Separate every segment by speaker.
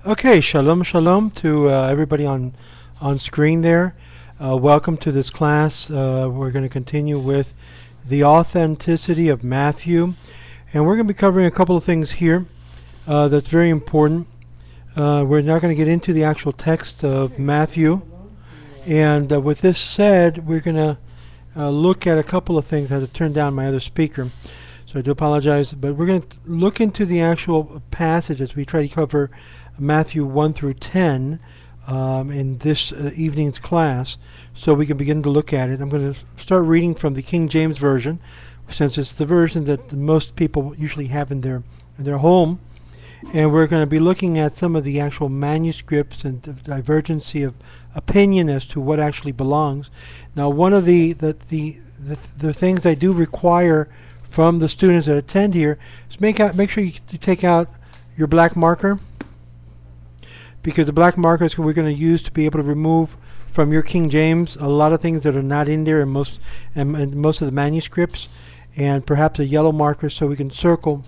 Speaker 1: Okay, shalom, shalom to everybody on screen there. Welcome to this class. We're going to continue with the authenticity of Matthew, and we're going to be covering a couple of things here that's very important. We're not going to get into the actual text of Matthew, and with this said, we're going to look at a couple of things. I had to turn down my other speaker, so I do apologize, but we're going to look into the actual passage as we try to cover Matthew 1 through 10 in this evening's class, so we can begin to look at it. I'm going to start reading from the King James Version, since it's the version that most people usually have in their home, and we're going to be looking at some of the actual manuscripts and the divergency of opinion as to what actually belongs. Now, one of the things I do require from the students that attend here is make sure you take out your black marker, because the black markers we're going to use to be able to remove from your King James a lot of things that are not in there in most of the manuscripts, and perhaps a yellow marker so we can circle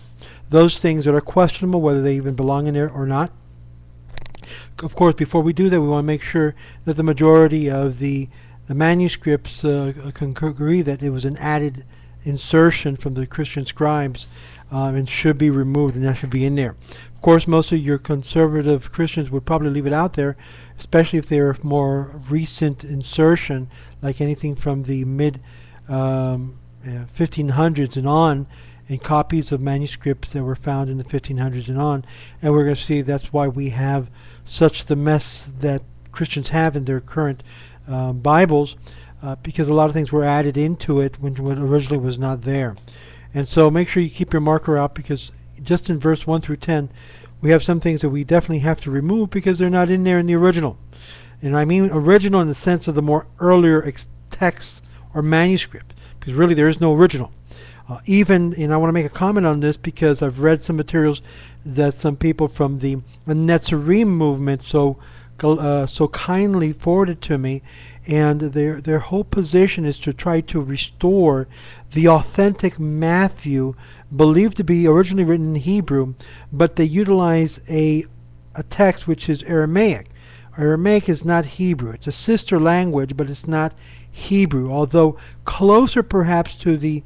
Speaker 1: those things that are questionable, whether they even belong in there or not. Of course, before we do that, we want to make sure that the majority of the manuscripts can agree that it was an added insertion from the Christian scribes and should be removed, and that should be in there. Of course, most of your conservative Christians would probably leave it out there, especially if they're more recent insertion, like anything from the mid 1500s and on, and copies of manuscripts that were found in the 1500s and on. And we're going to see that's why we have such the mess that Christians have in their current Bibles, because a lot of things were added into it when originally was not there. And so make sure you keep your marker out, because just in verse 1 through 10, we have some things that we definitely have to remove because they're not in there in the original. And I mean original in the sense of the more earlier texts or manuscript, because really there is no original. And I want to make a comment on this because I've read some materials that some people from the Netzarim movement so kindly forwarded to me, and their whole position is to try to restore the authentic Matthew, believed to be originally written in Hebrew, but they utilize a text which is Aramaic. Aramaic is not Hebrew. It's a sister language, but it's not Hebrew, although closer perhaps to the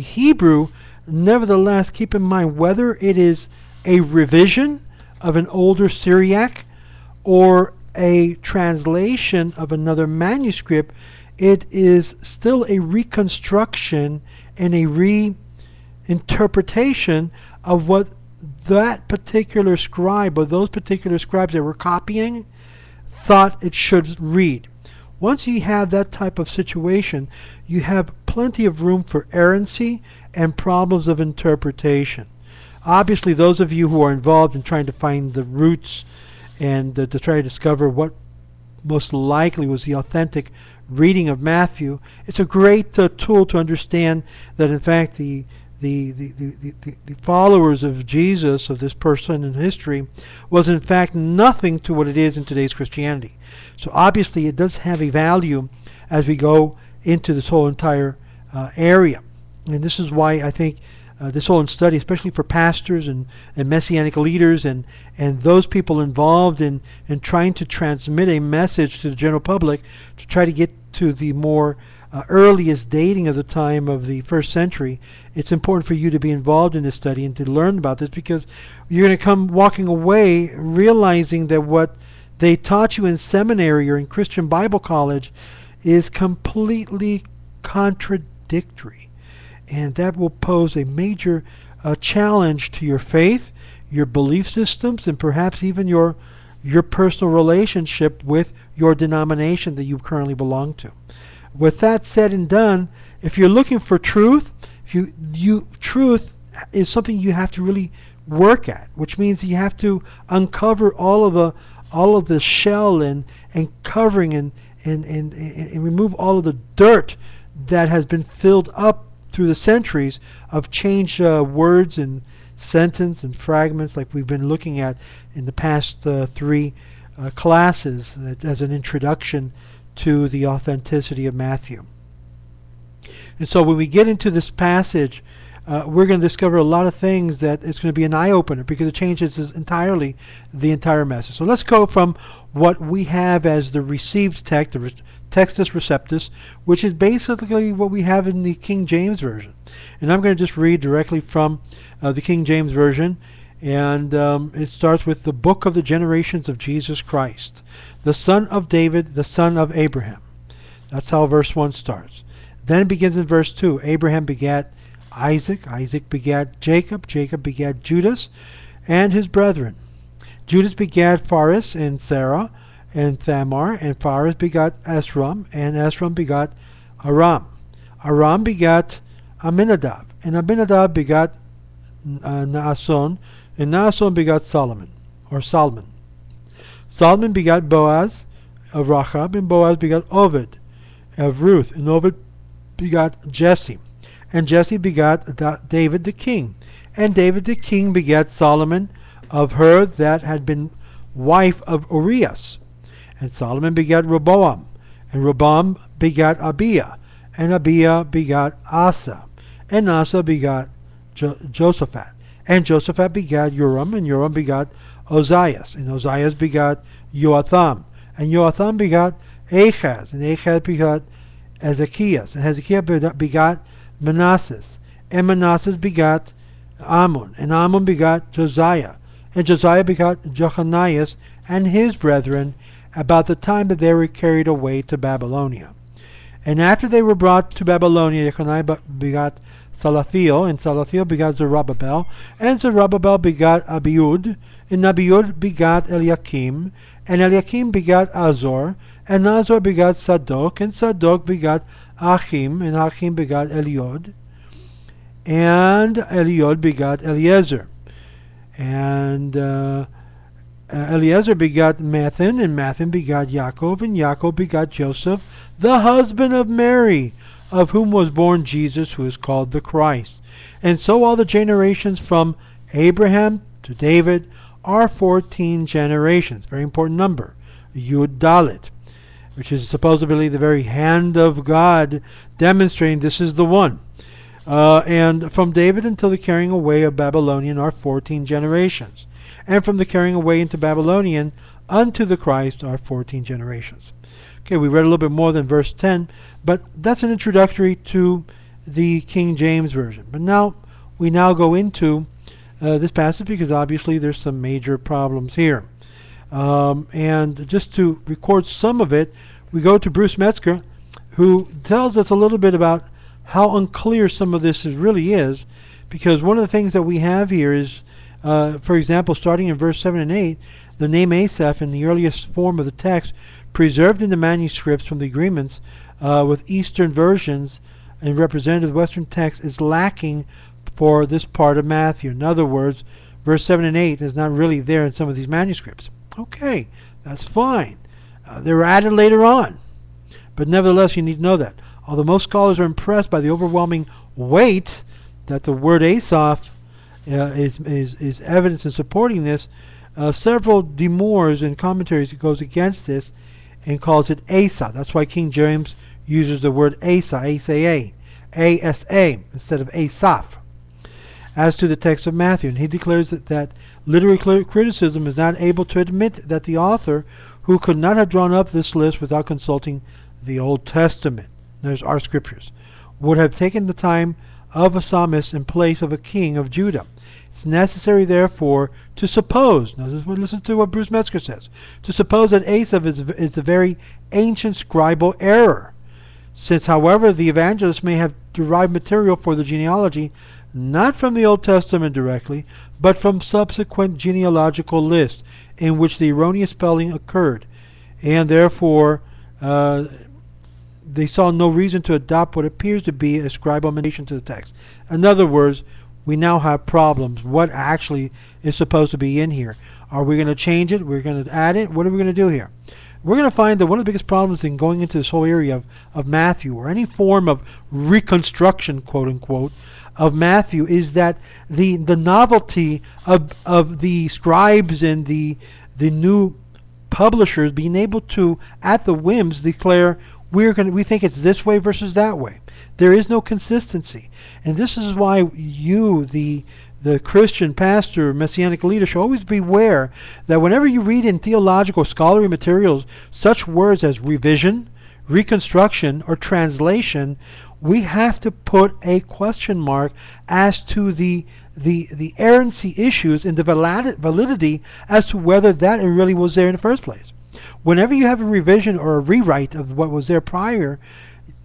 Speaker 1: Hebrew. Nevertheless, keep in mind, whether it is a revision of an older Syriac or a translation of another manuscript, it is still a reconstruction and a reinterpretation of what that particular scribe or those particular scribes that were copying thought it should read. Once you have that type of situation, you have plenty of room for errancy and problems of interpretation. Obviously, those of you who are involved in trying to find the roots and to try to discover what most likely was the authentic reading of Matthew, it's a great tool to understand that in fact the followers of Jesus, of this person in history, was in fact nothing to what it is in today's Christianity. So obviously it does have a value as we go into this whole entire area. And this is why I think this whole study, especially for pastors and messianic leaders and those people involved in trying to transmit a message to the general public, to try to get to the more earliest dating of the time of the first century, it's important for you to be involved in this study and to learn about this, because you're going to come walking away realizing that what they taught you in seminary or in Christian Bible college is completely contradictory. And that will pose a major challenge to your faith, your belief systems, and perhaps even your personal relationship with your denomination that you currently belong to. With that said and done, if you're looking for truth, truth is something you have to really work at, which means you have to uncover all of the shell and covering and remove all of the dirt that has been filled up through the centuries of changed words and sentence and fragments, like we've been looking at in the past three classes as an introduction to the authenticity of Matthew. And so when we get into this passage, we're going to discover a lot of things that it's going to be an eye-opener, because it changes entirely the entire message. So let's go from what we have as the received text, the Textus Receptus, which is basically what we have in the King James Version. And I'm going to just read directly from the King James Version. And it starts with the book of the generations of Jesus Christ, the son of David, the son of Abraham. That's how verse 1 starts. Then it begins in verse 2. Abraham begat Isaac. Isaac begat Jacob. Jacob begat Judas and his brethren. Judas begat Phares and Sarah and Thamar, and Phares begat Esrom, and Esrom begat Aram. Aram begat Aminadab, and Aminadab begat Naason, and Naason begat Solomon. Solomon begat Boaz of Rachab, and Boaz begat Oved of Ruth, and Oved begat Jesse, and Jesse begat David the king, and David the king begat Solomon of her that had been wife of Urias. And Solomon begat Rehoboam, and Rehoboam begat Abiah, and Abiah begat Asa, and Asa begat Josaphat, and Josaphat begat Joram, and Joram begat Ozias, and Ozias begat Joatham, and Joatham begat Ahaz, and Ahaz begat Hezekiah, and Hezekiah begat Manasseh, and Manasseh begat Ammon, and Ammon begat Josiah, and Josiah begat Jechonias and his brethren, about the time that they were carried away to Babylonia. And after they were brought to Babylonia, Jechoniah begat Salathiel, and Salathiel begat Zerubbabel, and Zerubbabel begat Abiud, and Abiud begat Eliakim, and Eliakim begat Azor, and Azor begat Sadok, and Sadok begat Achim, and Achim begat Eliod, and Eliod begat Eliezer, and Eliezer begat Mathan, and Mathan begat Yaakov, and Yaakov begat Joseph, the husband of Mary, of whom was born Jesus, who is called the Christ. And so all the generations from Abraham to David are 14 generations. Very important number. Yud Dalet, which is supposedly the very hand of God demonstrating this is the one. And from David until the carrying away of Babylonian are 14 generations. And from the carrying away into Babylonian unto the Christ are 14 generations. Okay, we read a little bit more than verse 10, but that's an introductory to the King James Version. But now we go into this passage, because obviously there's some major problems here. And just to record some of it, we go to Bruce Metzger, who tells us a little bit about how unclear some of this really is, because one of the things that we have here is, for example, starting in verse 7 and 8, the name Asaph in the earliest form of the text, preserved in the manuscripts from the agreements with Eastern versions and representative Western text, is lacking for this part of Matthew. In other words, verse 7 and 8 is not really there in some of these manuscripts. Okay, that's fine. They were added later on. But nevertheless, you need to know that. Although most scholars are impressed by the overwhelming weight that the word Asaph is evidence in supporting this, several demurs and commentaries goes against this and calls it Asa. That's why King James uses the word Asa, A-S-A, instead of Asaph, as to the text of Matthew. And he declares that literary criticism is not able to admit that the author, who could not have drawn up this list without consulting the Old Testament, there's our scriptures, would have taken the time of a psalmist in place of a king of Judah. It's necessary, therefore, to suppose, now listen to what Bruce Metzger says, to suppose that Asaph is a very ancient scribal error, since, however, the evangelist may have derived material for the genealogy not from the Old Testament directly, but from subsequent genealogical lists in which the erroneous spelling occurred, and therefore they saw no reason to adopt what appears to be a scribal amendation to the text. In other words, we now have problems. What actually is supposed to be in here? Are we going to change it? We're going to add it? What are we going to do here? We're going to find that one of the biggest problems in going into this whole area of Matthew, or any form of reconstruction, quote unquote, of Matthew, is that the novelty of the scribes and the new publishers being able to, at the whims, declare we think it's this way versus that way. There is no consistency. And this is why you, the Christian pastor, messianic leader, should always beware that whenever you read in theological scholarly materials such words as revision, reconstruction, or translation, we have to put a question mark as to the errancy issues and the validity as to whether that really was there in the first place. Whenever you have a revision or a rewrite of what was there prior,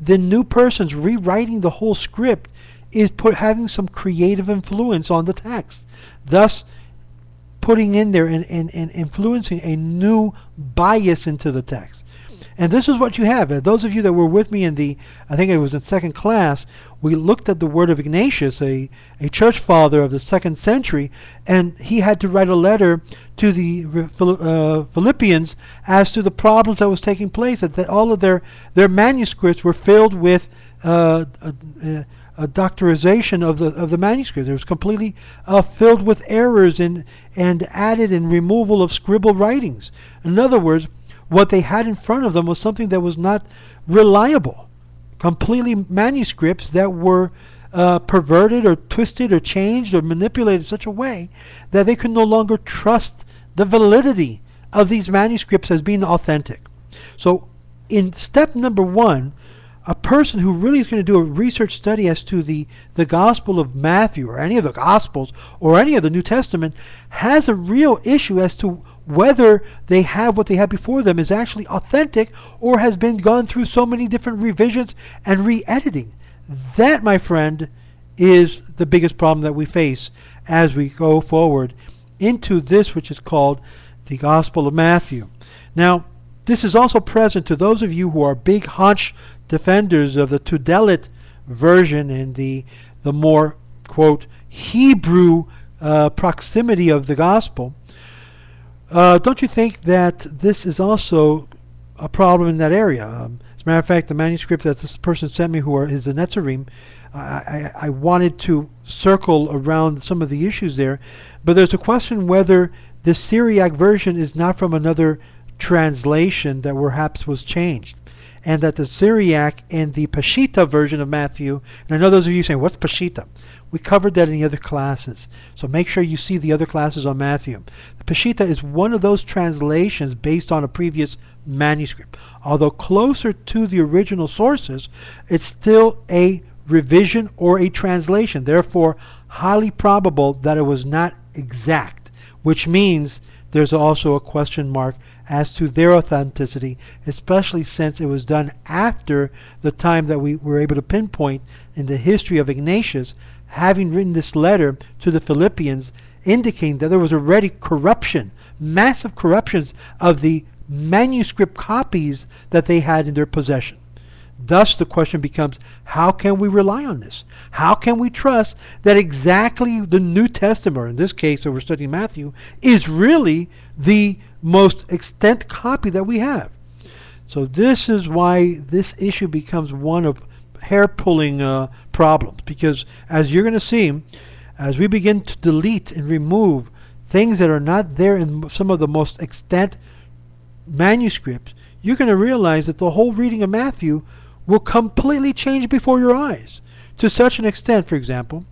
Speaker 1: the new person's rewriting the whole script is having some creative influence on the text, thus putting in there and influencing a new bias into the text. And this is what you have. Those of you that were with me in I think it was in second class, we looked at the word of Ignatius, a church father of the 2nd century, and he had to write a letter to the Philippians as to the problems that was taking place, that all of their manuscripts were filled with a doctorization of the manuscript. It was completely filled with errors and added and removal of scribbled writings. In other words, what they had in front of them was something that was not reliable. Completely manuscripts that were perverted or twisted or changed or manipulated in such a way that they could no longer trust the validity of these manuscripts as being authentic. So in step number 1, a person who really is going to do a research study as to the Gospel of Matthew or any of the Gospels or any of the New Testament has a real issue as to whether they have what they have before them is actually authentic or has been gone through so many different revisions and re-editing. That, my friend, is the biggest problem that we face as we go forward into this which is called the Gospel of Matthew. Now, this is also present to those of you who are big hunch defenders of the Tudelit version and the more, quote, Hebrew proximity of the Gospel. Don't you think that this is also a problem in that area? As a matter of fact, the manuscript that this person sent me, who is a Netzarim, I wanted to circle around some of the issues there, but there's a question whether the Syriac version is not from another translation that perhaps was changed, and that the Syriac and the Peshitta version of Matthew, and I know those of you saying, what's Peshitta? We covered that in the other classes, so make sure you see the other classes on Matthew. The Peshitta is one of those translations based on a previous manuscript. Although closer to the original sources, it's still a revision or a translation, therefore highly probable that it was not exact, which means there's also a question mark as to their authenticity, especially since it was done after the time that we were able to pinpoint in the history of Ignatius, having written this letter to the Philippians, indicating that there was already corruption, massive corruptions of the manuscript copies that they had in their possession. Thus the question becomes, how can we rely on this? How can we trust that exactly the New Testament, or in this case that we're studying Matthew, is really the most extant copy that we have? So this is why this issue becomes one of hair-pulling problems, because as you're going to see, as we begin to delete and remove things that are not there in some of the most extant manuscripts, you're going to realize that the whole reading of Matthew will completely change before your eyes, to such an extent. For example,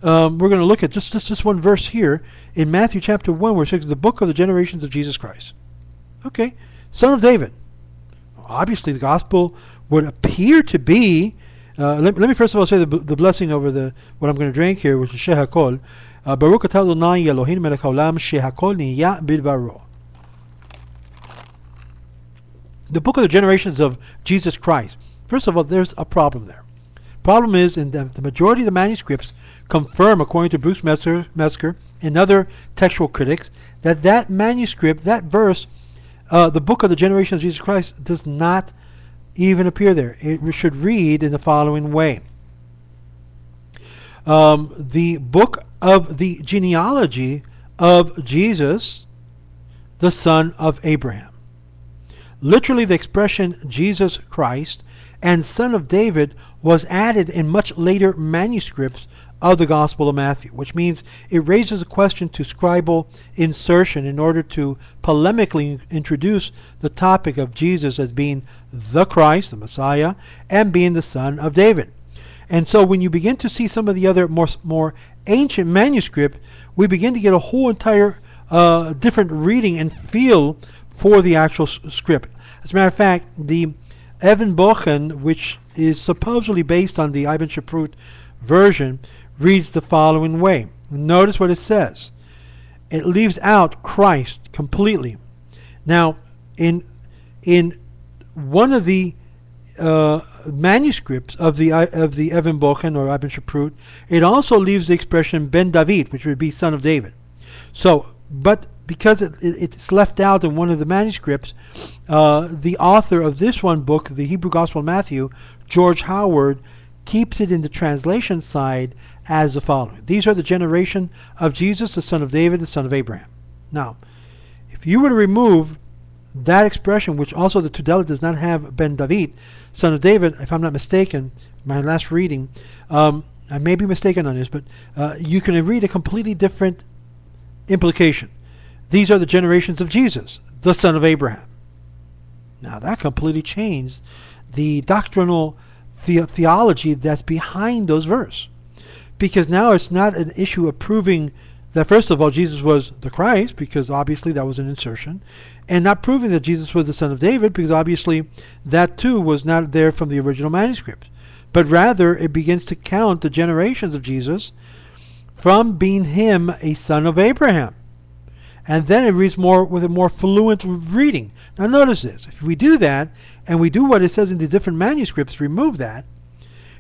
Speaker 1: we're going to look at just this one verse here in Matthew chapter 1, where it says, the book of the generations of Jesus Christ. Okay, son of David. Obviously the gospel would appear to be, let me first of all say the blessing over what I'm going to drink here, which is Shehakol. Baruch atah Adonai Eloheinu melech haolam shehakol niya bidbaro. The book of the generations of Jesus Christ. First of all, there's a problem there. Problem is, in the majority of the manuscripts confirm, according to Bruce Metzger and other textual critics, that manuscript, that verse, the book of the generation of Jesus Christ, does not even appear there. It should read in the following way. The book of the genealogy of Jesus, the son of Abraham. Literally, the expression Jesus Christ and son of David was added in much later manuscripts of the Gospel of Matthew, which means it raises a question to scribal insertion in order to polemically introduce the topic of Jesus as being the Christ, the Messiah, and being the son of David. And so when you begin to see some of the other more ancient manuscript, we begin to get a whole entire different reading and feel for the actual script. As a matter of fact, the Evan Bochen, which is supposedly based on the Ibn Shaprut version, reads the following way. Notice what it says. It leaves out Christ completely. Now, in one of the manuscripts of the Evan Bochen or Ibn Shaprut, it also leaves the expression Ben David, which would be son of David. So, but because it's left out in one of the manuscripts, the author of this one book, the Hebrew Gospel of Matthew, George Howard, keeps it in the translation side as the following. These are the generation of Jesus, the son of David, the son of Abraham. Now, if you were to remove that expression, which also the Tudela does not have Ben David, son of David, if I'm not mistaken, my last reading, I may be mistaken on this, but you can read a completely different implication. These are the generations of Jesus, the son of Abraham. Now that completely changed the doctrinal theology that's behind those verses. Because now it's not an issue of proving that, first of all, Jesus was the Christ, because obviously that was an insertion, and not proving that Jesus was the son of David, because obviously that too was not there from the original manuscript. But rather, it begins to count the generations of Jesus from being him a son of Abraham. And then it reads more with a more fluent reading. Now notice this. If we do that, and we do what it says in the different manuscripts, remove that,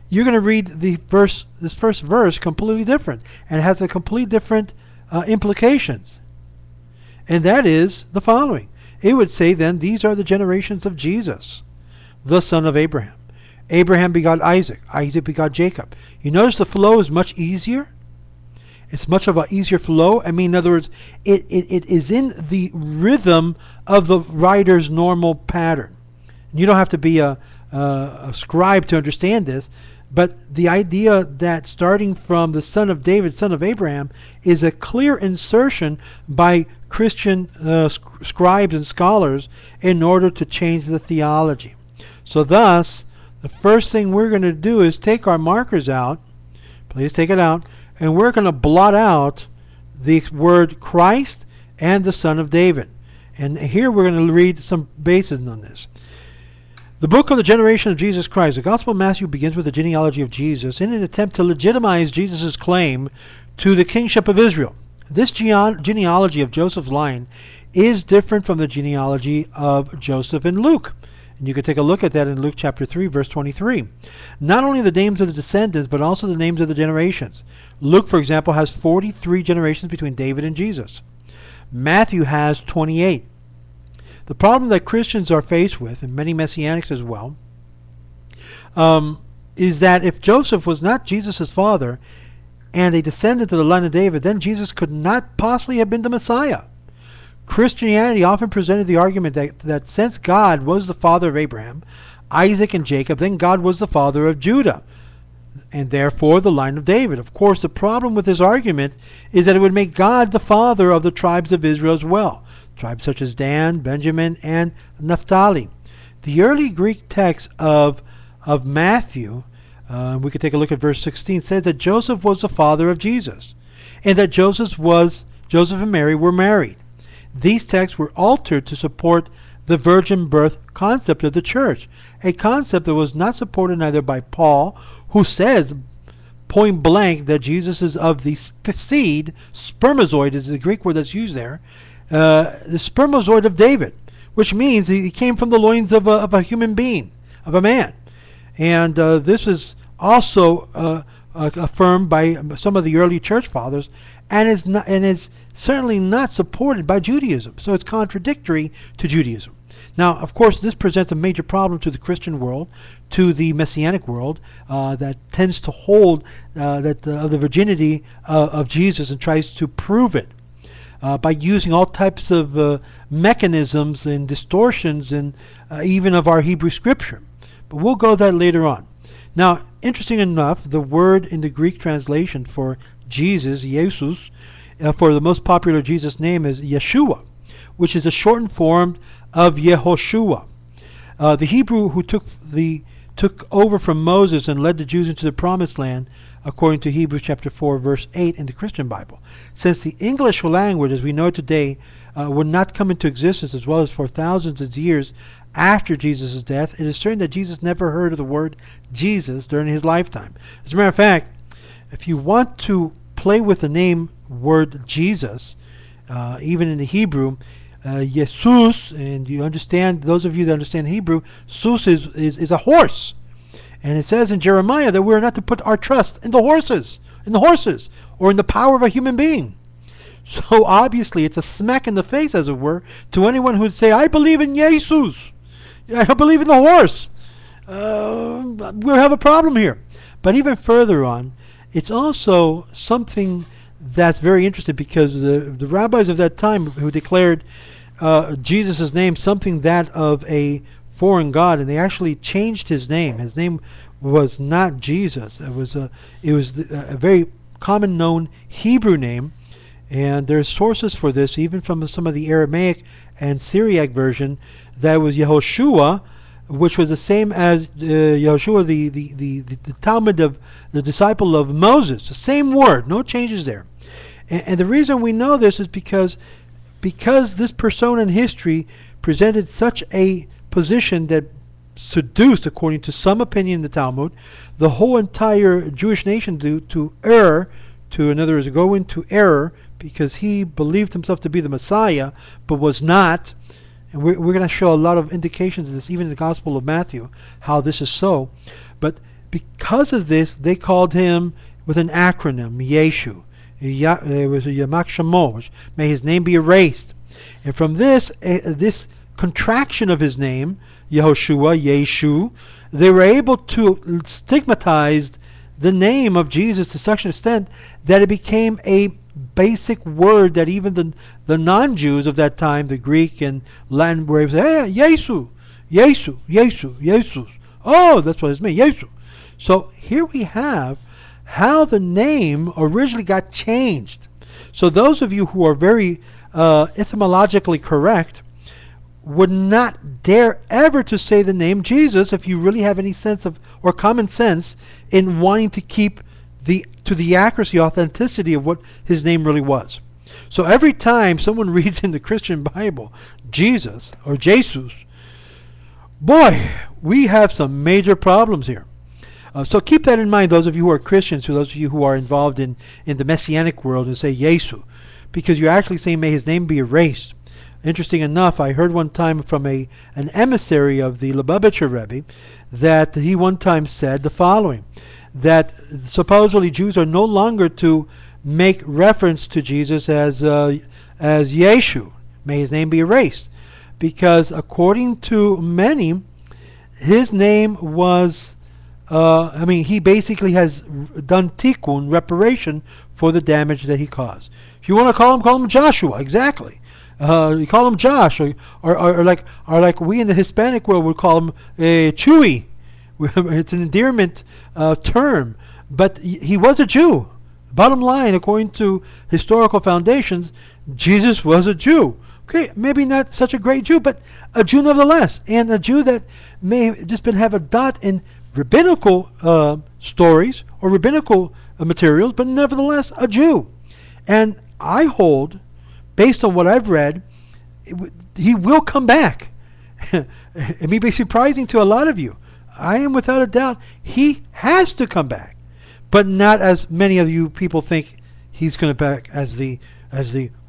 Speaker 1: you're going to read this first verse completely different, and it has a completely different implications. And that is the following. It would say then, these are the generations of Jesus, the son of Abraham. Abraham begot Isaac. Isaac begot Jacob. You notice the flow is much easier? It's much of an easier flow. I mean, in other words, it is in the rhythm of the writer's normal pattern. You don't have to be a scribe to understand this, but the idea that starting from the son of David, son of Abraham, is a clear insertion by Christian scribes and scholars in order to change the theology. So thus, the first thing we're going to do is take our markers out. Please take it out. And we're going to blot out the word Christ and the son of David. And here we're going to read some bases on this. The book of the generation of Jesus Christ. The Gospel of Matthew begins with the genealogy of Jesus in an attempt to legitimize Jesus' claim to the kingship of Israel. This genealogy of Joseph's line is different from the genealogy of Joseph in Luke. And you can take a look at that in Luke chapter 3, verse 23. Not only the names of the descendants, but also the names of the generations. Luke, for example, has 43 generations between David and Jesus. Matthew has 28. The problem that Christians are faced with, and many Messianics as well, is that if Joseph was not Jesus' father and a descendant of the line of David, then Jesus could not possibly have been the Messiah. Christianity often presented the argument that since God was the father of Abraham, Isaac, and Jacob, then God was the father of Judah, and therefore the line of David. Of course, the problem with this argument is that it would make God the father of the tribes of Israel as well, tribes such as Dan, Benjamin, and Naphtali. The early Greek text of Matthew, we could take a look at verse 16, says that Joseph was the father of Jesus, and that Joseph and Mary were married. These texts were altered to support the virgin birth concept of the church, a concept that was not supported neither by Paul, who says point blank that Jesus is of the seed, spermatozoid is the Greek word that's used there, the spermatozoid of David, which means he came from the loins of a human being, of a man. And this is also affirmed by some of the early church fathers, and is certainly not supported by Judaism. So it's contradictory to Judaism. Now, of course, this presents a major problem to the Christian world, to the Messianic world, that tends to hold the virginity of Jesus and tries to prove it by using all types of mechanisms and distortions and even of our Hebrew scripture. But we'll go to that later on. Now, interesting enough, the word in the Greek translation for Jesus, Jesus, for the most popular Jesus name is Yeshua, which is a shortened form of Yehoshua. The Hebrew who took over from Moses and led the Jews into the Promised Land, according to Hebrews chapter 4, verse 8 in the Christian Bible. Since the English language, as we know it today, would not come into existence as well as for thousands of years after Jesus' death, it is certain that Jesus never heard of the word Jesus during his lifetime. As a matter of fact, if you want to play with the name word Jesus, even in the Hebrew, Jesus, and you understand, those of you that understand Hebrew, sus is a horse. And it says in Jeremiah that we're not to put our trust in the horses, or in the power of a human being. So obviously it's a smack in the face, as it were, to anyone who would say, I believe in Jesus, I believe in the horse. We'll have a problem here. But even further on, it's also something that's very interesting, because the rabbis of that time who declared Jesus' name something that of a foreign god, and they actually changed his name. His name was not Jesus. It was a very common known Hebrew name, and there's sources for this even from some of the Aramaic and Syriac version, that was Yehoshua, which was the same as Yehoshua, the Talmud of the disciple of Moses. The same word, no changes there. And the reason we know this is because this persona in history presented such a position that seduced, according to some opinion in the Talmud, the whole entire Jewish nation to err, in other words, go into error, because he believed himself to be the Messiah, but was not. And we're going to show a lot of indications of this, even in the Gospel of Matthew, how this is so. But because of this, they called him with an acronym, Yeshu. It was a Yamak Shamo, which may his name be erased. And from this contraction of his name, Yehoshua, Yeshu, they were able to stigmatize the name of Jesus to such an extent that it became a basic word that even the non-Jews of that time, the Greek and Latin, were able to say, hey, Yesu, Yesu, Yesu, Jesus. Oh, that's what it means, Yesu. So here we have how the name originally got changed. So those of you who are very etymologically correct would not dare ever to say the name Jesus if you really have any sense of, or common sense, in wanting to keep to the accuracy, authenticity of what his name really was. So every time someone reads in the Christian Bible Jesus or Jesus, boy, we have some major problems here. So keep that in mind, those of you who are Christians, or those of you who are involved in the Messianic world, and say Yesu, because you're actually saying may his name be erased. Interesting enough, I heard one time from an emissary of the Lubavitcher Rebbe that he one time said the following, that supposedly Jews are no longer to make reference to Jesus as Yeshu, may his name be erased, because according to many, his name was, he basically has done tikkun, reparation, for the damage that he caused. If you want to call him Joshua, exactly. You call him Josh, or like we in the Hispanic world would call him Chewy. It's an endearment term, but he was a Jew. Bottom line, according to historical foundations, Jesus was a Jew. Okay, maybe not such a great Jew, but a Jew nevertheless, and a Jew that may have just have a dot in rabbinical stories or rabbinical materials, but nevertheless a Jew. And I hold, based on what I've read, he will come back. It may be surprising to a lot of you. I am without a doubt, he has to come back, but not as many of you people think he's going to back as the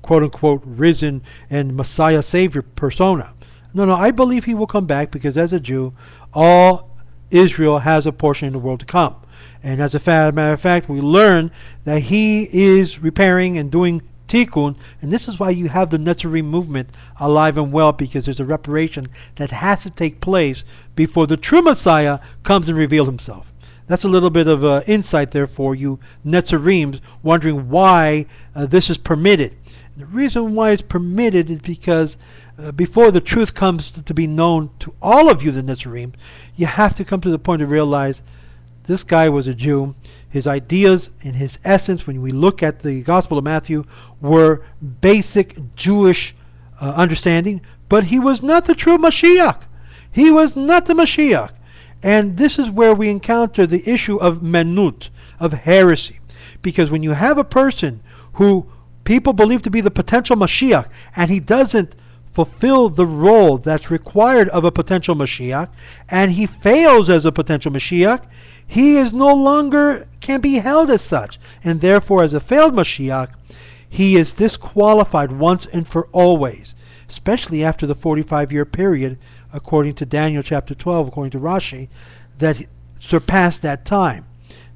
Speaker 1: quote-unquote risen and Messiah Savior persona. No, I believe he will come back, because as a Jew, all Israel has a portion in the world to come. And as a matter of fact, we learn that he is repairing and doing tikkun, and this is why you have the Nazarene movement alive and well, because there's a reparation that has to take place before the true Messiah comes and reveals himself. That's a little bit of insight there for you Nazarenes wondering why this is permitted. The reason why it's permitted is because before the truth comes to be known to all of you, the Nazarenes, you have to come to the point to realize this guy was a Jew. His ideas and his essence, when we look at the Gospel of Matthew, were basic Jewish understanding, but he was not the true Mashiach. He was not the Mashiach. And this is where we encounter the issue of menut, of heresy. Because when you have a person who people believe to be the potential Mashiach, and he doesn't fulfill the role that's required of a potential Mashiach, and he fails as a potential Mashiach, he is no longer can be held as such. And therefore, as a failed Mashiach, he is disqualified once and for always, especially after the 45-year period, according to Daniel chapter 12, according to Rashi, that surpassed that time.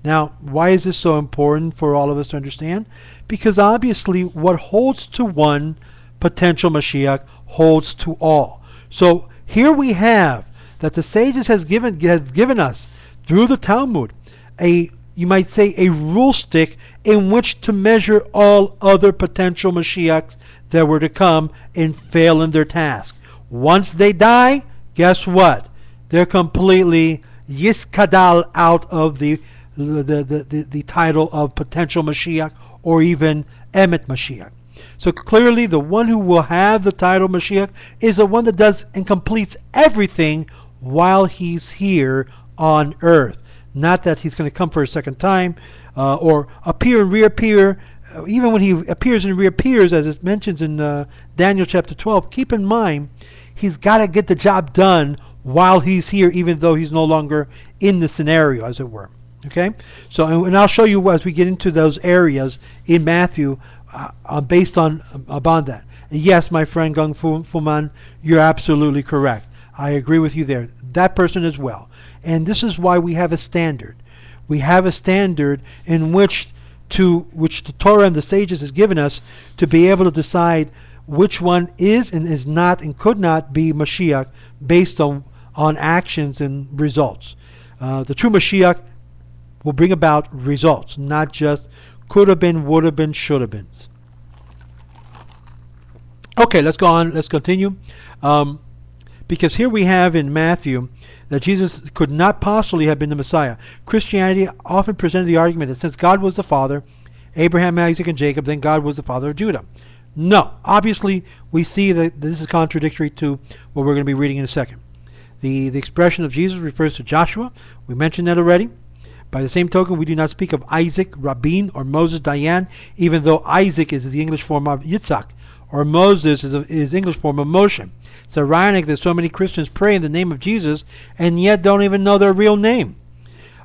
Speaker 1: Now, why is this so important for all of us to understand? Because obviously what holds to one potential Mashiach holds to all. So here we have that the sages have given us, through the Talmud, you might say a rule stick in which to measure all other potential Mashiachs that were to come and fail in their task. Once they die, guess what? They're completely yiskadal out of the title of potential Mashiach, or even Emet Mashiach. So clearly the one who will have the title Mashiach is the one that does and completes everything while he's here on earth. Not that he's going to come for a second time, or appear and reappear. Even when he appears and reappears, as it mentions in Daniel chapter 12, keep in mind, he's got to get the job done while he's here, even though he's no longer in the scenario, as it were. Okay? So, and I'll show you as we get into those areas in Matthew, based upon that. Yes, my friend Gung Fuman, you're absolutely correct. I agree with you there. That person as well. And this is why we have a standard. We have a standard in which the Torah and the sages has given us to be able to decide which one is and is not and could not be Mashiach based on actions and results. The true Mashiach will bring about results, not just could have been, would have been, should have been. Okay, let's go on. Let's continue. Because here we have in Matthew that Jesus could not possibly have been the Messiah. Christianity often presented the argument that since God was the father, Abraham, Isaac, and Jacob, then God was the father of Judah. No, obviously we see that this is contradictory to what we're going to be reading in a second. The expression of Jesus refers to Joshua. We mentioned that already. By the same token, we do not speak of Isaac, Rabin, or Moses, Dayan, even though Isaac is the English form of Yitzhak, or Moses is English form of Moshe. It's ironic that so many Christians pray in the name of Jesus and yet don't even know their real name.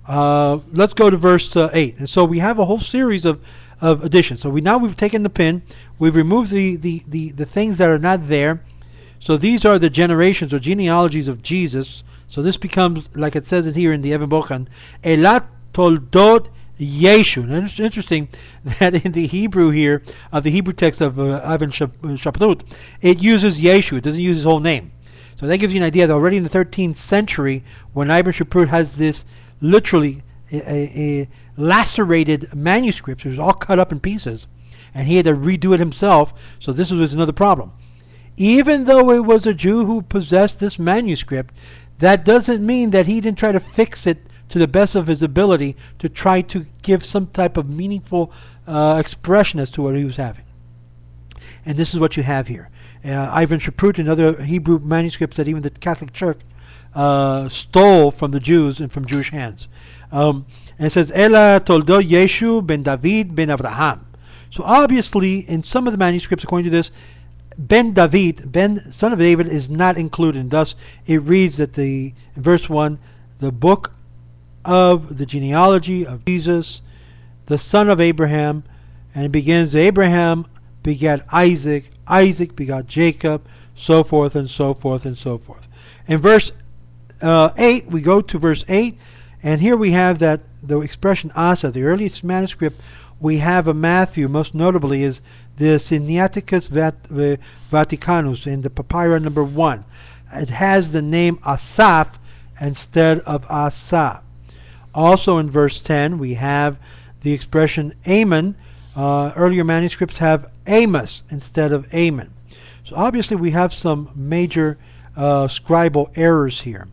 Speaker 1: Let's go to verse 8. And so we have a whole series of additions. So we've taken the pin, we've removed the things that are not there. So these are the generations or genealogies of Jesus. So this becomes, like it says it here in the Even Bochan, Elat Toldot Yeshu. And it's interesting that in the Hebrew here, the Hebrew text of Even Shaprut, it uses Yeshu. It doesn't use his whole name. So that gives you an idea that already in the 13th century, when Ibn Shaprut has this literally a lacerated manuscript, it was all cut up in pieces, and he had to redo it himself. So this was another problem. Even though it was a Jew who possessed this manuscript, that doesn't mean that he didn't try to fix it to the best of his ability to try to give some type of meaningful expression as to what he was having. And this is what you have here. Ibn Shaprut and other Hebrew manuscripts that even the Catholic Church stole from the Jews and from Jewish hands. And it says, Ela toldo Yeshu ben David ben Abraham. So obviously, in some of the manuscripts, according to this, Ben David, Ben, son of David, is not included. And thus, it reads that in verse 1, the book of the genealogy of Jesus, the son of Abraham, and it begins, Abraham begat Isaac, Isaac begat Jacob, so forth and so forth and so forth. In verse 8, we go to verse 8, and here we have that the expression Asa, the earliest manuscript we have of Matthew, most notably, is the Sinaiticus Vaticanus in the Papyrus number 1. It has the name Asaph instead of Asa. Also in verse 10 we have the expression Ammon. Earlier manuscripts have Amos instead of Ammon. So obviously we have some major scribal errors here.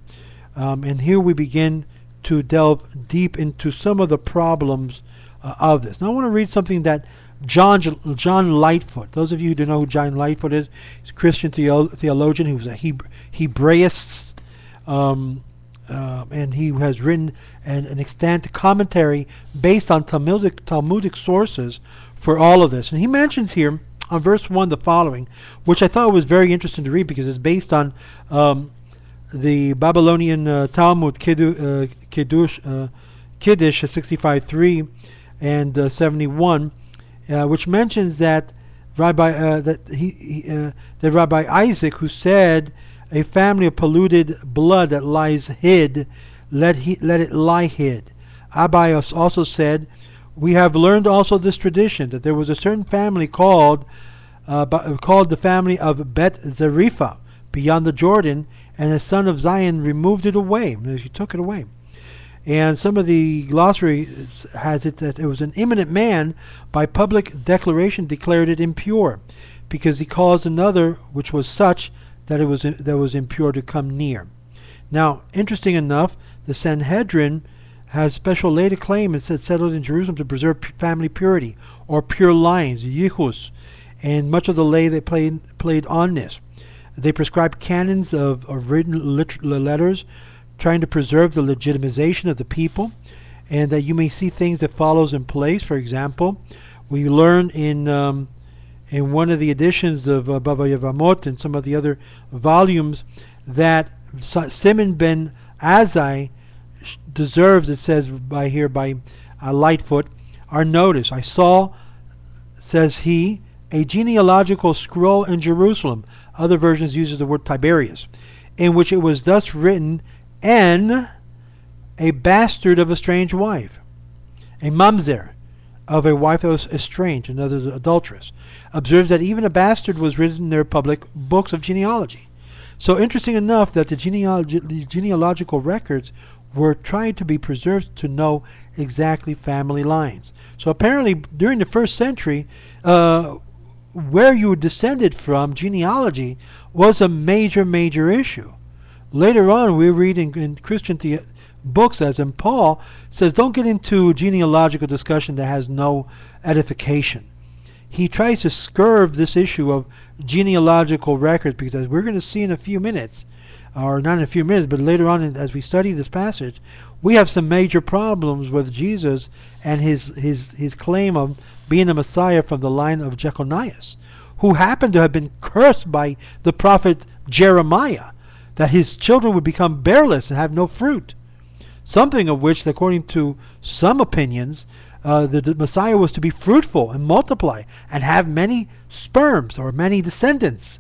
Speaker 1: And here we begin to delve deep into some of the problems of this. Now I want to read something that John Lightfoot, those of you who don't know who John Lightfoot is, he's a Christian theologian. He was a Hebraist, and he has written an extant commentary based on Talmudic sources for all of this. And he mentions here on verse 1 the following, which I thought was very interesting to read because it's based on the Babylonian Talmud Kiddush 65:3 and 71, which mentions that Rabbi Isaac, who said, "A family of polluted blood that lies hid, let it lie hid." Abai also said, "We have learned also this tradition that there was a certain family called the family of Bet Zarepha beyond the Jordan, and a son of Zion removed it away." He took it away. And some of the glossary has it that it was an eminent man by public declaration declared it impure, because he caused another which was such that it was impure to come near. Now, interesting enough, the Sanhedrin has special laid a claim and said settled in Jerusalem to preserve family purity or pure lines, yichus, and much of the lay they played on this. They prescribed canons of written letters, trying to preserve the legitimization of the people, and that you may see things that follows in place. For example, we learn in one of the editions of Bava Yevamot and some of the other volumes that Simon ben Azai deserves, it says by Lightfoot, our notice. "I saw," says he, "a genealogical scroll in Jerusalem," other versions uses the word Tiberius, "in which it was thus written, N, a bastard of a strange wife, a mamzer of a wife that was estranged," another adulteress. Observes that even a bastard was written in their public books of genealogy. So interesting enough that the genealogical records were trying to be preserved to know exactly family lines. So apparently during the first century, where you were descended from, genealogy, was a major issue. Later on, we read in Christian books, as in Paul, says don't get into genealogical discussion that has no edification. He tries to scurve this issue of genealogical records, because as we're going to see in a few minutes, or not in a few minutes, but later on as we study this passage, we have some major problems with Jesus and his claim of being a Messiah from the line of Jeconias, who happened to have been cursed by the prophet Jeremiah, that his children would become bearless and have no fruit. Something of which, according to some opinions, the Messiah was to be fruitful and multiply and have many sperms or many descendants.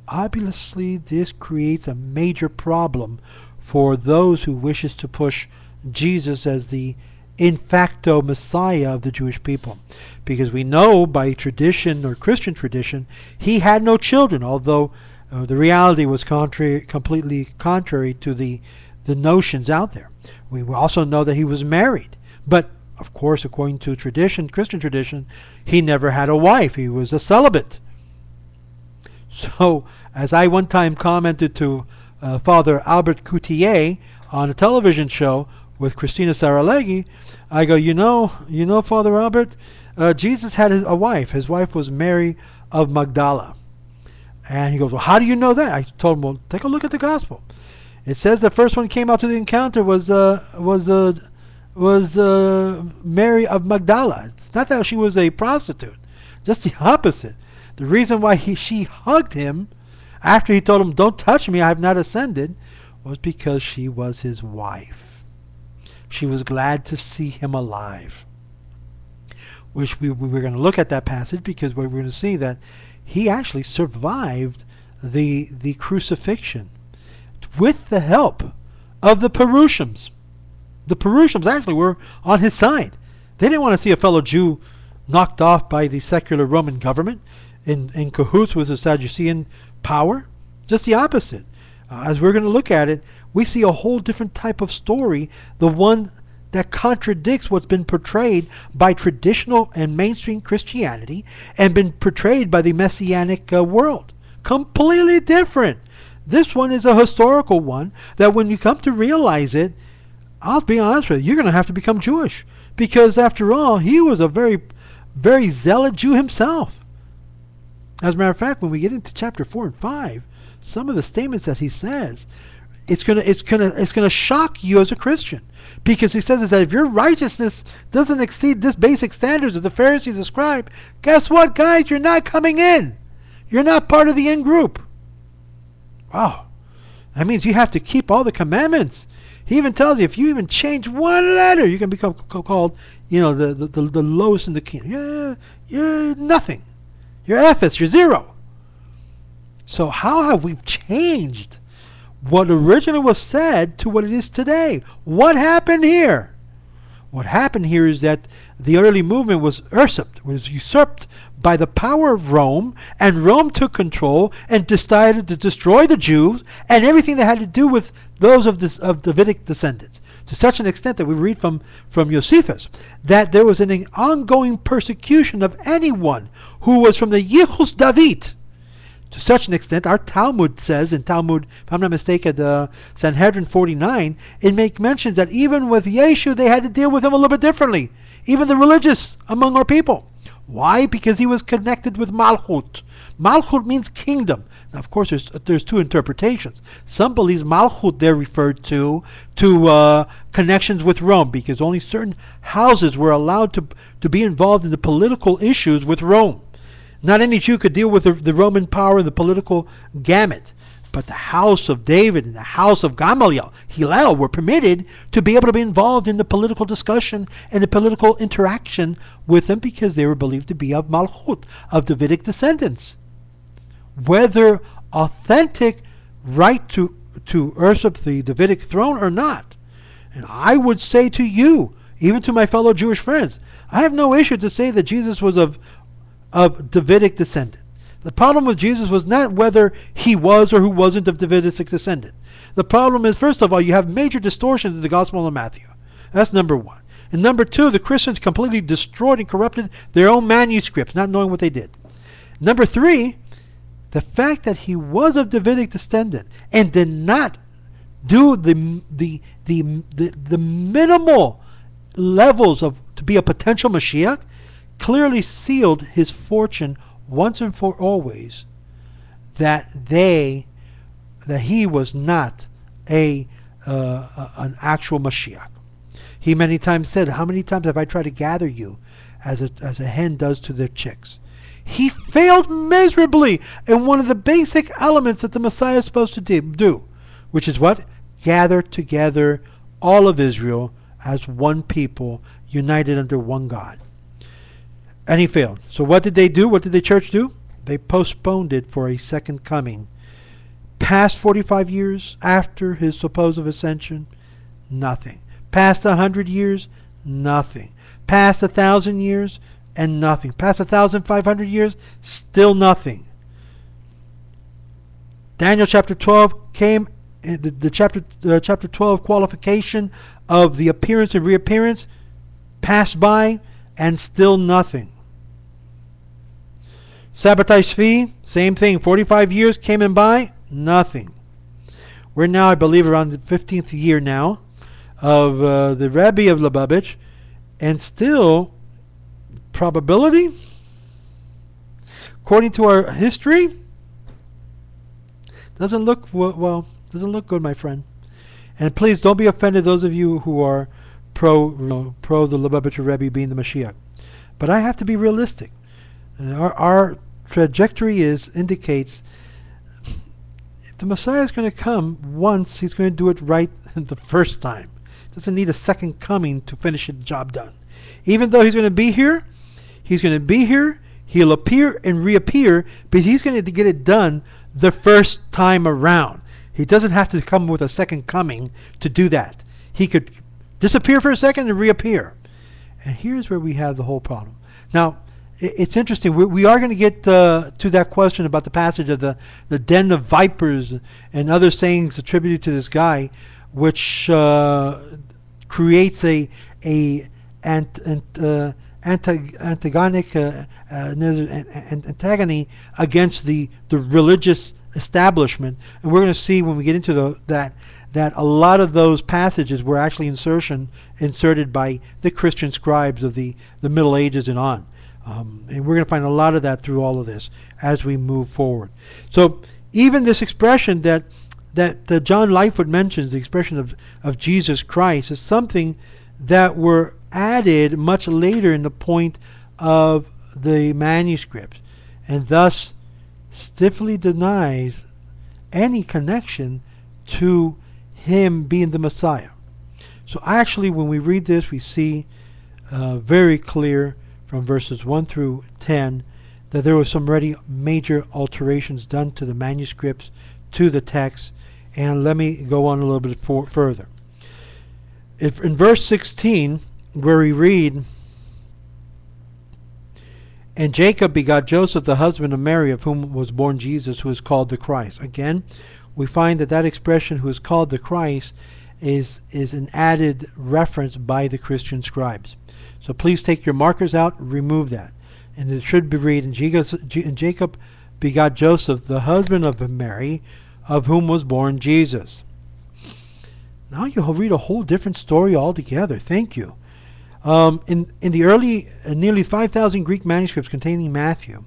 Speaker 1: Obviously, this creates a major problem for those who wishes to push Jesus as the in facto Messiah of the Jewish people, because we know by tradition or Christian tradition he had no children, although the reality was completely contrary to the notions out there. We also know that he was married, but of course, according to tradition, Christian tradition, he never had a wife. He was a celibate. So, as I one time commented to Father Albert Coutier on a television show with Christina Saraleghi, I go, you know, Father Albert, Jesus had a wife. His wife was Mary of Magdala. And he goes, well, how do you know that? I told him, well, take a look at the gospel. It says the first one came out to the encounter was Mary of Magdala. It's not that she was a prostitute, just the opposite. The reason why she hugged him after he told him, don't touch me, I have not ascended, was because she was his wife. She was glad to see him alive. Which we're going to look at that passage, because we're going to see that he actually survived the crucifixion with the help of the Perusians. The Perusians actually were on his side. They didn't want to see a fellow Jew knocked off by the secular Roman government in cahoots with the Sadducean power. Just the opposite. As we're going to look at it, we see a whole different type of story, the one that contradicts what's been portrayed by traditional and mainstream Christianity and been portrayed by the Messianic world. Completely different. This one is a historical one that when you come to realize it, I'll be honest with you, you're going to have to become Jewish. Because after all, he was a very, very zealot Jew himself. As a matter of fact, when we get into chapter 4 and 5, some of the statements that he says, it's gonna shock you as a Christian. Because he says is that if your righteousness doesn't exceed this basic standards of the Pharisees and scribes, guess what, guys? You're not coming in. You're not part of the in group. Wow. That means you have to keep all the commandments. He even tells you if you even change one letter, you can become called, the lowest in the kingdom. You're nothing. You're Ephes. You're zero. So how have we changed what originally was said to what it is today? What happened here? What happened here is that the early movement was usurped by the power of Rome, and Rome took control and decided to destroy the Jews and everything that had to do with those of Davidic descendants, to such an extent that we read from Josephus that there was an ongoing persecution of anyone who was from the Yichus David. To such an extent, our Talmud says, in Talmud, if I'm not mistaken, Sanhedrin 49, it mentions that even with Yeshu, they had to deal with him a little bit differently, even the religious among our people. Why? Because he was connected with Malchut. Malchut means kingdom. Now, of course, there's two interpretations. Some believe Malchut there referred to connections with Rome, because only certain houses were allowed to be involved in the political issues with Rome. Not any Jew could deal with the Roman power and the political gamut. But the house of David and the house of Gamaliel, Hillel, were permitted to be able to be involved in the political discussion and the political interaction with them, because they were believed to be of Malchut, of Davidic descendants. Whether authentic right to usurp the Davidic throne or not. And I would say to you, even to my fellow Jewish friends, I have no issue to say that Jesus was of Davidic descent. The problem with Jesus was not whether he was or who wasn't of Davidic descendant. The problem is, first of all, you have major distortions in the Gospel of Matthew. That's number one. And number two, the Christians completely destroyed and corrupted their own manuscripts, not knowing what they did. Number three, the fact that he was of Davidic descendant and did not do the minimal levels to be a potential Mashiach clearly sealed his fortune once and for always, that he was not an actual Mashiach. He many times said, "How many times have I tried to gather you as a hen does to their chicks?" He failed miserably in one of the basic elements that the Messiah is supposed to do, which is what? Gather together all of Israel as one people, united under one God. And he failed. So what did they do? What did the church do? They postponed it for a second coming. Past 45 years after his supposed ascension, nothing. Past 100 years, nothing. Past 1,000 years, and nothing. Past 1,500 years, still nothing. Daniel chapter 12 came, the chapter 12 qualification of the appearance and reappearance passed by, and still nothing. Sabbatai Shvi, same thing. 45 years came and by, nothing. We're now, I believe, around the 15th year now of the Rebbe of Lubavitch, and still, probability, according to our history, doesn't look well. Doesn't look good, my friend. And please don't be offended, those of you who are pro the Lubavitcher Rebbe being the Mashiach. But I have to be realistic. Our trajectory indicates if the Messiah is going to come once, he's going to do it right the first time. Doesn't need a second coming to finish the job done. Even though he's going to be here, he'll appear and reappear, but he's going to get it done the first time around. He doesn't have to come with a second coming to do that. He could disappear for a second and reappear. And here's where we have the whole problem. Now, it's interesting. We are going to get to that question about the passage of the den of vipers and other sayings attributed to this guy, which creates a antagonic antagony against the religious establishment. And we're going to see when we get into that that a lot of those passages were actually inserted by the Christian scribes of the Middle Ages and on. And we're going to find a lot of that through all of this as we move forward. So even this expression that John Lightfoot mentions, the expression of Jesus Christ, is something that were added much later in the point of the manuscripts, and thus stiffly denies any connection to him being the Messiah. So actually, when we read this, we see very clear from verses 1 through 10 that there were some already major alterations done to the manuscripts, to the text. And let me go on a little bit further. If in verse 16, where we read, "And Jacob begot Joseph, the husband of Mary, of whom was born Jesus, who is called the Christ." Again, we find that expression, "who is called the Christ," is an added reference by the Christian scribes. So please take your markers out, remove that. And it should be read, "And Jacob begot Joseph, the husband of Mary, of whom was born Jesus." Now you'll read a whole different story altogether. Thank you. In the early, nearly 5,000 Greek manuscripts containing Matthew,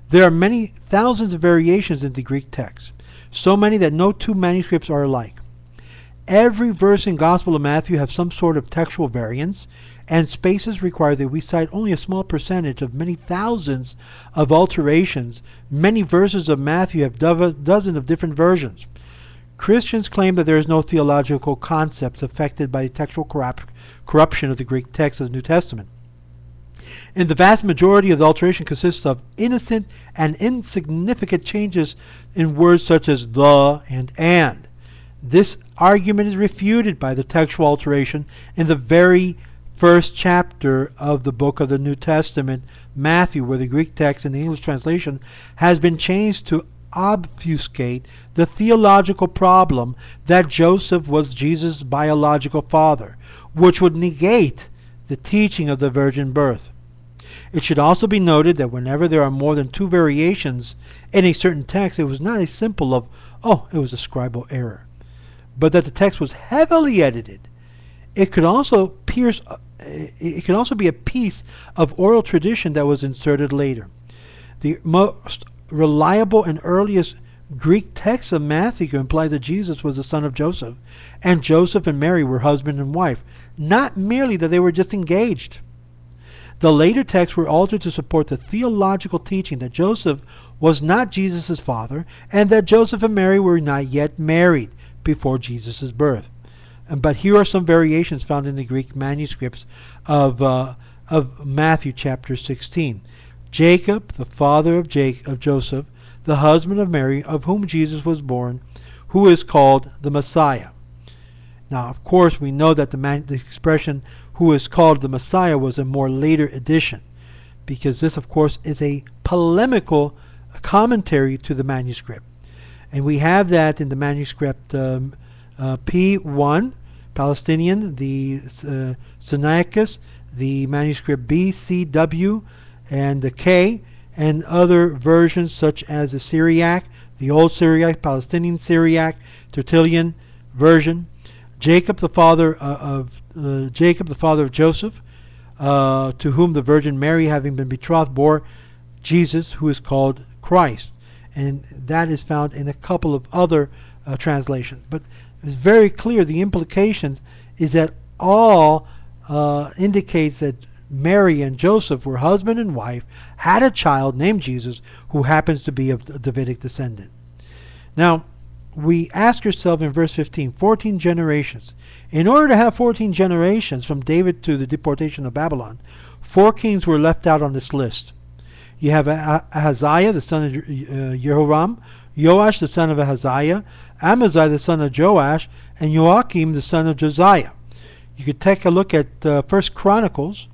Speaker 1: there are many thousands of variations in the Greek text, so many that no two manuscripts are alike. Every verse in Gospel of Matthew have some sort of textual variance, and spaces require that we cite only a small percentage of many thousands of alterations. Many verses of Matthew have dozens of different versions. Christians claim that there is no theological concepts affected by the textual corruption of the Greek text of the New Testament. And the vast majority of the alteration consists of innocent and insignificant changes in words such as the and. This argument is refuted by the textual alteration in the very first chapter of the book of the New Testament, Matthew, where the Greek text in the English translation has been changed to obfuscate the theological problem that Joseph was Jesus' biological father, which would negate the teaching of the virgin birth. It should also be noted that whenever there are more than two variations in a certain text, it was not a simple of, oh, it was a scribal error, but that the text was heavily edited. It could also be a piece of oral tradition that was inserted later. The most reliable and earliest Greek text of Matthew implies that Jesus was the son of Joseph, and Joseph and Mary were husband and wife, not merely that they were just engaged. The later texts were altered to support the theological teaching that Joseph was not Jesus' father, and that Joseph and Mary were not yet married before Jesus' birth. But here are some variations found in the Greek manuscripts of Matthew chapter 16. Jacob, the father of Joseph, the husband of Mary, of whom Jesus was born, who is called the Messiah. Now, of course, we know that the expression "who is called the Messiah" was a more later addition, because this, of course, is a polemical commentary to the manuscript. And we have that in the manuscript P1, Palestinian, the Sinaiticus, the manuscript BCW, and the K, and other versions such as the Syriac, the Old Syriac, Palestinian Syriac, Tertullian version. Jacob, the father of Joseph, to whom the Virgin Mary, having been betrothed, bore Jesus, who is called Christ, and that is found in a couple of other translations. But it's very clear the implications is that all indicates that Mary and Joseph were husband and wife, had a child named Jesus, who happens to be of a Davidic descendant. Now, we ask ourselves in verse 15, 14 generations. In order to have 14 generations from David to the deportation of Babylon, 4 kings were left out on this list. You have Ahaziah, the son of Jehoram, Joash, the son of Ahaziah, Amaziah, the son of Joash, and Joachim, the son of Josiah. You could take a look at 1 Chronicles,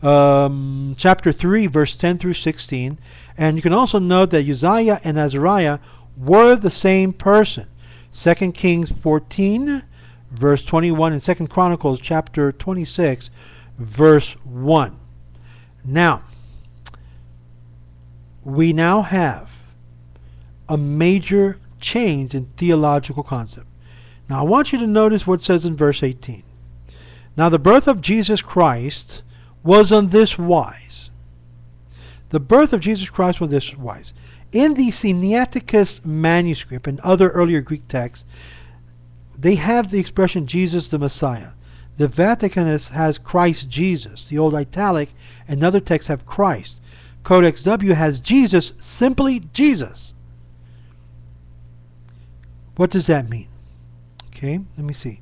Speaker 1: chapter 3, verse 10 through 16, and you can also note that Uzziah and Azariah were the same person. 2 Kings 14, verse 21, and 2 Chronicles chapter 26, verse 1. Now, we now have a major change in theological concept. Now I want you to notice what it says in verse 18. Now the birth of Jesus Christ was on this wise. The birth of Jesus Christ was this wise. In the Sinaiticus manuscript and other earlier Greek texts, they have the expression Jesus the Messiah. The Vatican has Christ Jesus. The Old Italic and other texts have Christ. Codex W has Jesus, simply Jesus. What does that mean? Okay, let me see.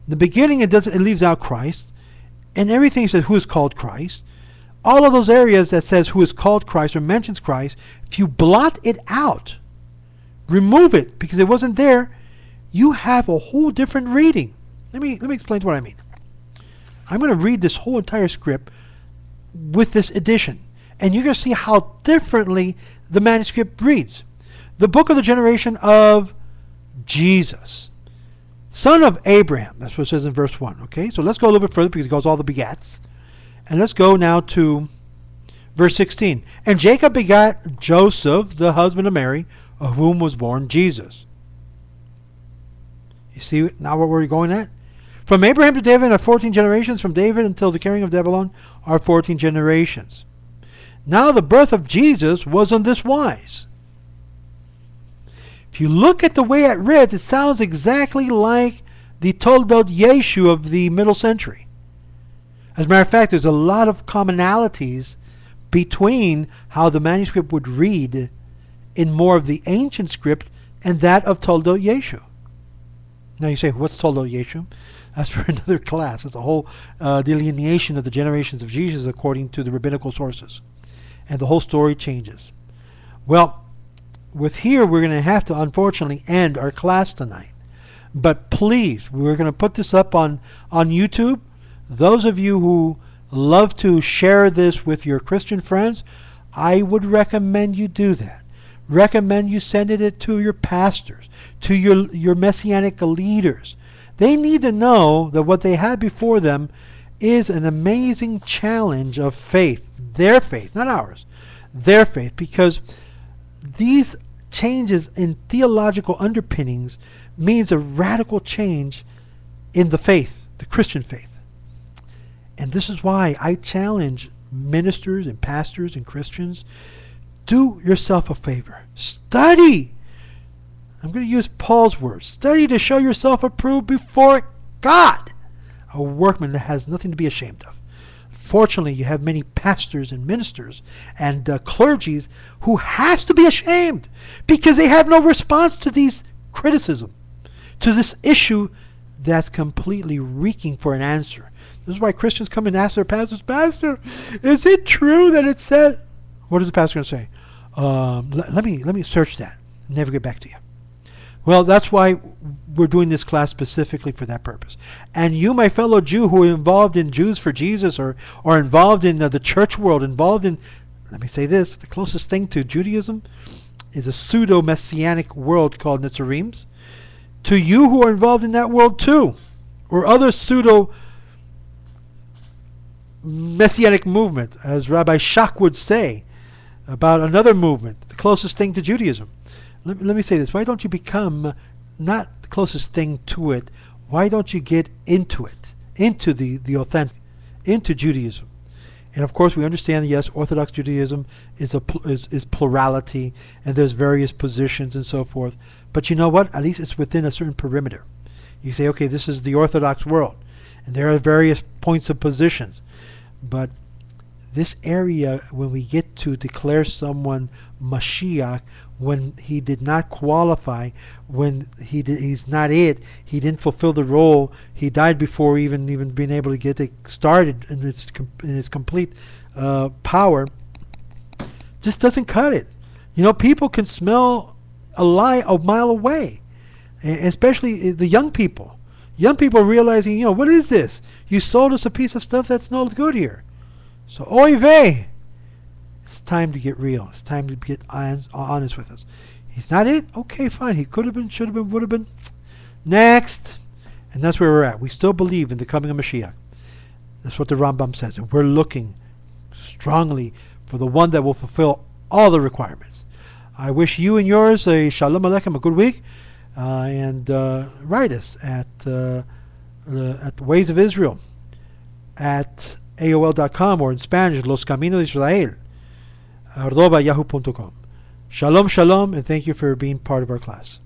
Speaker 1: In the beginning, it leaves out Christ, and everything says who is called Christ. All of those areas that says who is called Christ or mentions Christ, if you blot it out, remove it because it wasn't there, you have a whole different reading. Let me explain what I mean. I'm going to read this whole entire script with this edition, and you're going to see how differently the manuscript reads. The book of the generation of Jesus, son of Abraham. That's what it says in verse 1. Okay, so let's go a little bit further because it goes all the begats. And let's go now to verse 16. And Jacob begat Joseph, the husband of Mary, of whom was born Jesus. You see now where we're going at? From Abraham to David are 14 generations. From David until the carrying of Babylon are 14 generations. Now the birth of Jesus was on this wise. If you look at the way it reads, it sounds exactly like the Toldot Yeshu of the middle century. As a matter of fact, there's a lot of commonalities between how the manuscript would read in more of the ancient script and that of Toldot Yeshu. Now you say, what's Toldot Yeshu? That's for another class. It's a whole delineation of the generations of Jesus according to the rabbinical sources. And the whole story changes. Well, with here, we're going to have to unfortunately end our class tonight. But please, we're going to put this up on YouTube. Those of you who love to share this with your Christian friends, I would recommend you do that. Recommend you send it to your pastors, to your messianic leaders. They need to know that what they have before them is an amazing challenge of faith. Their faith, not ours. Their faith, because these changes in theological underpinnings means a radical change in the faith, the Christian faith. And this is why I challenge ministers and pastors and Christians, do yourself a favor. Study. I'm going to use Paul's words. Study to show yourself approved before God, a workman that has nothing to be ashamed of. Fortunately, you have many pastors and ministers and clergy who has to be ashamed because they have no response to these criticism, to this issue that's completely reeking for an answer. This is why Christians come and ask their pastors, Pastor, is it true that it says... What is the pastor going to say? Let me search that and never get back to you. Well, that's why we're doing this class specifically for that purpose. And you, my fellow Jew, who are involved in Jews for Jesus or involved in the church world, involved in, let me say this, the closest thing to Judaism is a pseudo-messianic world called Nitzaremes. To you who are involved in that world too, or other pseudo-messianic movement, as Rabbi Shach would say about another movement, the closest thing to Judaism. Let me say this. Why don't you become not the closest thing to it? Why don't you get into it, into the authentic, into Judaism? And of course, we understand that yes, Orthodox Judaism is plurality, and there's various positions and so forth. But you know what? At least it's within a certain perimeter. You say, okay, this is the Orthodox world, and there are various points of positions. But this area, when we get to declare someone Mashiach, when he did not qualify, when he's not it, he didn't fulfill the role, he died before even being able to get it started in its complete power, just doesn't cut it. You know, people can smell a lie a mile away, and especially the young people. Young people realizing, you know, what is this? You sold us a piece of stuff that's no good here. So, oy vey. It's time to get real. It's time to get honest with us. He's not it? Okay, fine. He could have been, should have been, would have been. Next. And that's where we're at. We still believe in the coming of Mashiach. That's what the Rambam says. And we're looking strongly for the one that will fulfill all the requirements. I wish you and yours a Shalom Aleichem, a good week. and write us at Ways of Israel at AOL.com, or in Spanish, Los Caminos de Israel, @yahoo.com. Shalom, shalom, and thank you for being part of our class.